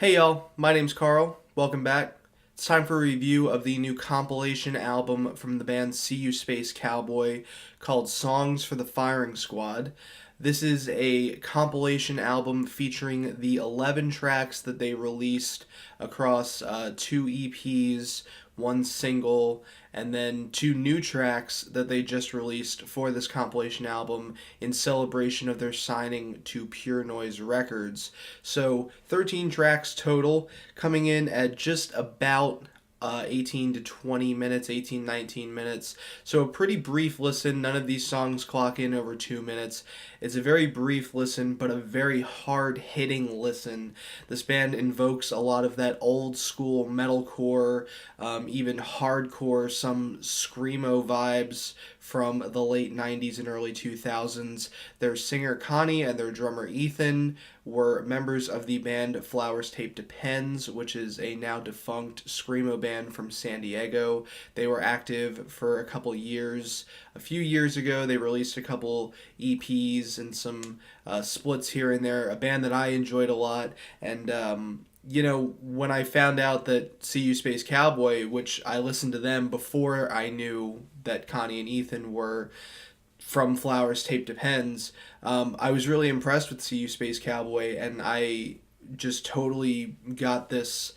Hey y'all, my name's Carl. Welcome back. It's time for a review of the new compilation album from the band SeeYouSpaceCowboy called Songs for the Firing Squad. This is a compilation album featuring the 11 tracks that they released across two EPs, one single, and then two new tracks that they just released for this compilation album in celebration of their signing to Pure Noise Records. So 13 tracks total, coming in at just about 18 to 20 minutes, 18, 19 minutes. So a pretty brief listen. None of these songs clock in over 2 minutes. It's a very brief listen, but a very hard hitting listen. This band invokes a lot of that old school metalcore, even hardcore, some screamo vibes from the late 90s and early 2000s. Their singer Connie and their drummer Ethan were members of the band Flowers Taped to Pens, which is a now defunct screamo band from San Diego. They were active for a couple years. A few years ago, they released a couple EPs and some splits here and there. A band that I enjoyed a lot, and when I found out that See You Space Cowboy, which I listened to them before I knew that Connie and Ethan were from Flowers Taped to Pens, I was really impressed with See You Space Cowboy, and I just totally got this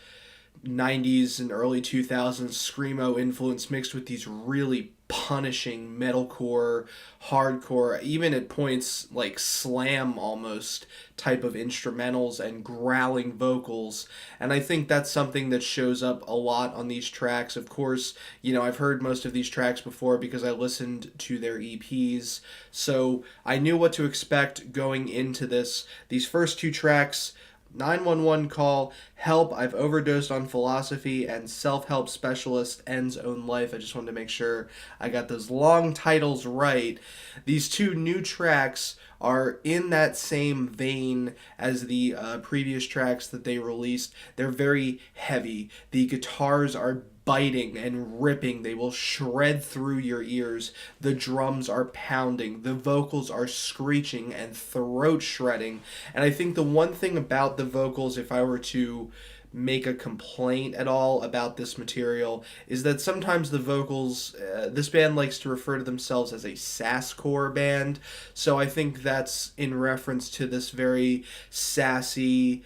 90s and early 2000s screamo influence mixed with these really punishing metalcore, hardcore, even at points like slam almost type of instrumentals and growling vocals. And I think that's something that shows up a lot on these tracks. Of course, I've heard most of these tracks before because I listened to their EPs, so I knew what to expect going into this. These first two tracks, 911 Call, Help, I've Overdosed on Philosophy, and Self-Help Specialist Ends Own Life. I just wanted to make sure I got those long titles right. These two new tracks are in that same vein as the previous tracks that they released. They're very heavy. The guitars are biting and ripping. They will shred through your ears. The drums are pounding. The vocals are screeching and throat shredding. And I think the one thing about the vocals, if I were to make a complaint at all about this material, is that sometimes the vocals, this band likes to refer to themselves as a sasscore band, so I think that's in reference to this very sassy,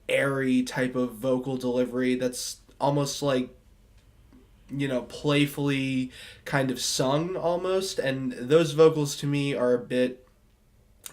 airy type of vocal delivery that's almost like, playfully kind of sung almost, and those vocals to me are a bit,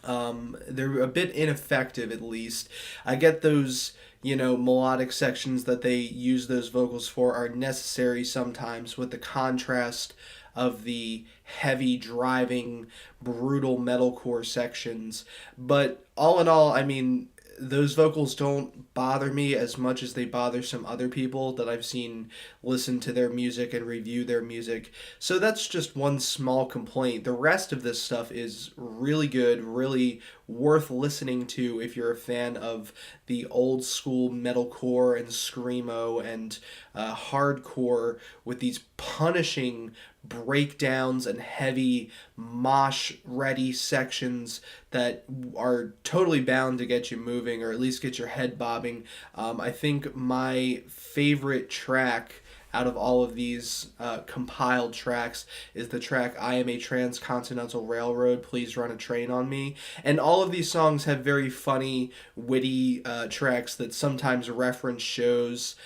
they're a bit ineffective at least. I get those, melodic sections that they use those vocals for are necessary sometimes with the contrast of the heavy, driving, brutal metalcore sections. But all in all, I mean, those vocals don't bother me as much as they bother some other people that I've seen listen to their music and review their music. So that's just one small complaint. The rest of this stuff is really good, really worth listening to if you're a fan of the old school metalcore and screamo and hardcore with these punishing breakdowns and heavy mosh ready sections that are totally bound to get you moving or at least get your head bobbing. I think my favorite track out of all of these compiled tracks is the track I Am a Transcontinental Railroad, Please Run a Train on Me. And all of these songs have very funny, witty tracks that sometimes reference shows,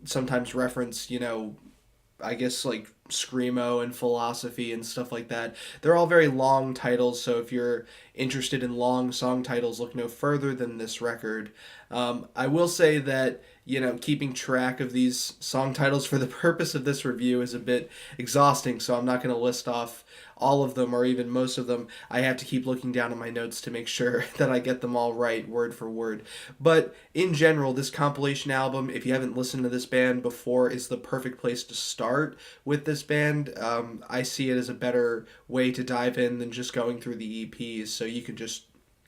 sometimes reference, I guess like screamo and philosophy and stuff like that. They're all very long titles, so if you're interested in long song titles, look no further than this record. I will say that, keeping track of these song titles for the purpose of this review is a bit exhausting, so I'm not going to list off all of them or even most of them. I have to keep looking down at my notes to make sure that I get them all right, word for word. But in general, this compilation album, if you haven't listened to this band before, is the perfect place to start with this band. I see it as a better way to dive in than just going through the EPs, so you can just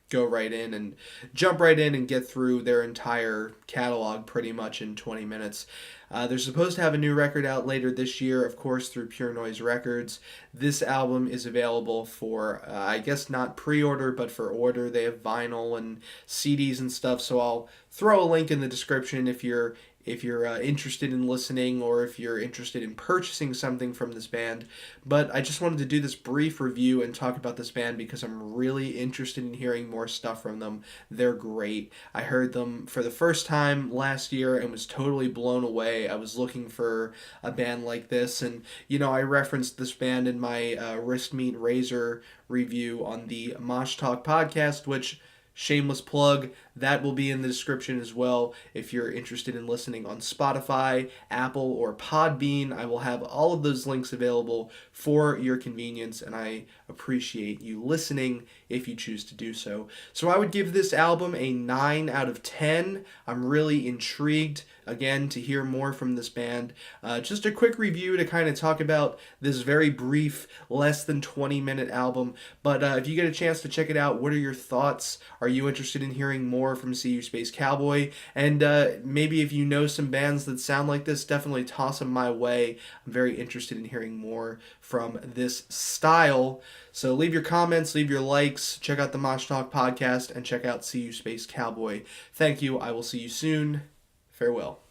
go right in and jump right in and get through their entire catalog pretty much in 20 minutes. They're supposed to have a new record out later this year, of course, through Pure Noise Records. This album is available for, I guess not pre-order, but for order. They have vinyl and CDs and stuff, so I'll throw a link in the description if you're interested in listening or if you're interested in purchasing something from this band. But I just wanted to do this brief review and talk about this band because I'm really interested in hearing more stuff from them. They're great. I heard them for the first time last year and was totally blown away. I was looking for a band like this, and I referenced this band in my Wrist Meat Razor review on the Mosh Talk podcast, which, shameless plug, that will be in the description as well. If you're interested in listening on Spotify, Apple, or Podbean, I will have all of those links available for your convenience, and I appreciate you listening if you choose to do so. So I would give this album a 9 out of 10. I'm really intrigued, again, to hear more from this band. Just a quick review to kind of talk about this very brief, less than 20-minute album. But if you get a chance to check it out, what are your thoughts? Are you interested in hearing more from SeeYouSpaceCowboy? And maybe if you know some bands that sound like this, definitely toss them my way. I'm very interested in hearing more from this style. So leave your comments, leave your likes, check out the Mosh Talk podcast, and check out SeeYouSpaceCowboy. Thank you. I will see you soon. Farewell.